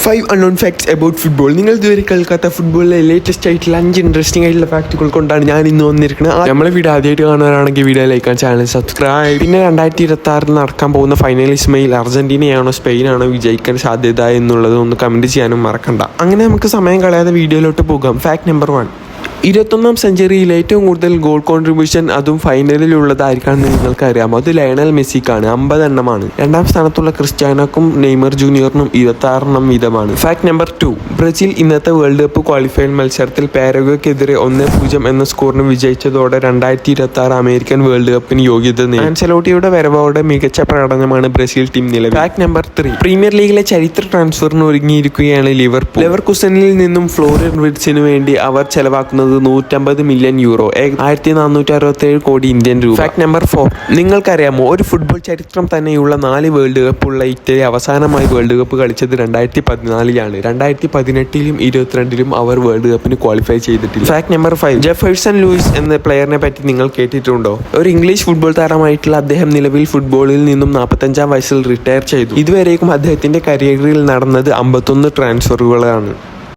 5 unknown facts about football. നിങ്ങൾ ഇതുവരെ കേൾക്കാത്ത ഫുട്ബോളിലെ ലേറ്റസ്റ്റ് ആയിട്ടുള്ള 5 ഇൻട്രസ്റ്റിംഗ് ആയിട്ടുള്ള ഫാക്റ്റുകൾ കൊണ്ടാണ് ഞാൻ ഇന്ന് വന്നിരിക്കുന്നത്. നമ്മളെ വീഡിയോ ആദ്യമായിട്ട് കാണുന്നവരാണെങ്കിൽ video like and channel subscribe. പിന്നെ 2026 നടക്കാൻ പോകുന്ന ഫൈനലിസ്മയിൽ അർജന്റീനയാണോ സ്പെയിനാണോ വിജയിക്കാൻ സാധ്യത എന്നുള്ളത് ഒന്ന് കമന്റ് ചെയ്യാനും മറക്കണ്ട. അങ്ങനെ നമുക്ക് സമയം കളയാതെ വീഡിയോയിലോട്ട് പോകാം. Fact number 1. 21ാം സെഞ്ചുറിയിൽ ഏറ്റവും കൂടുതൽ ഗോൾ കോൺട്രിബ്യൂഷൻ അതും ഫൈനലിലുള്ളതായിരിക്കാണെന്ന് നിങ്ങൾക്ക് അറിയാമോ? അത് ലയണൽ മെസ്സിക്കാണ്, 50 എണ്ണമാണ്. രണ്ടാം സ്ഥാനത്തുള്ള ക്രിസ്ത്യാനോക്കും നെയ്മർ ജൂനിയറിനും 26 എണ്ണം വീതമാണ്. Fact number 2. ബ്രസീൽ ഇന്നത്തെ വേൾഡ് കപ്പ് ക്വാളിഫൈങ് മത്സരത്തിൽ പാരഗ്വേക്കെതിരെ 1-0 എന്ന സ്കോറിന് വിജയിച്ചതോടെ 2026 അമേരിക്കൻ വേൾഡ് കപ്പിന് യോഗ്യത നേടി. ആൻസെലോട്ടിയുടെ വരവോടെ മികച്ച പ്രകടനമാണ് ബ്രസീൽ ടീം നിലവിൽ. Fact number 3. പ്രീമിയർ ലീഗിലെ ചരിത്ര ട്രാൻസ്ഫറിന് ഒരുങ്ങിയിരിക്കുകയാണ് ലിവർപൂൾ. ലെവർകുസനിൽ നിന്നും ഫ്ലോറിൻ വിർട്സിനു വേണ്ടി അവർ ചെലവാക്കുന്നത് 150 മില്യൺ യൂറോ, 1467 കോടി ഇന്ത്യൻ രൂപ. Fact number 4. നിങ്ങൾക്കറിയാമോ, ഒരു ഫുട്ബോൾ ചരിത്രം തന്നെയുള്ള 4 വേൾഡ് കപ്പുള്ള ഇറ്റലി അവസാനമായി വേൾഡ് കപ്പ് കളിച്ചത് 2014-ലാണ്. 2018-ലും 2022-ലും അവർ വേൾഡ് കപ്പിന് ക്വാളിഫൈ ചെയ്തിട്ടില്ല. Fact number 5. ജെഫേഴ്സൺ ലൂയിസ് എന്ന പ്ലെയറിനെ പറ്റി നിങ്ങൾ കേട്ടിട്ടുണ്ടോ? ഒരു ഇംഗ്ലീഷ് ഫുട്ബോൾ താരമായിട്ടുള്ള അദ്ദേഹം നിലവിൽ ഫുട്ബോളിൽ നിന്നും 45-ാം വയസ്സിൽ റിട്ടയർ ചെയ്തു. ഇതുവരേക്കും അദ്ദേഹത്തിന്റെ കരിയറിൽ നടന്നത് 51 ട്രാൻസ്ഫറുകളാണ്.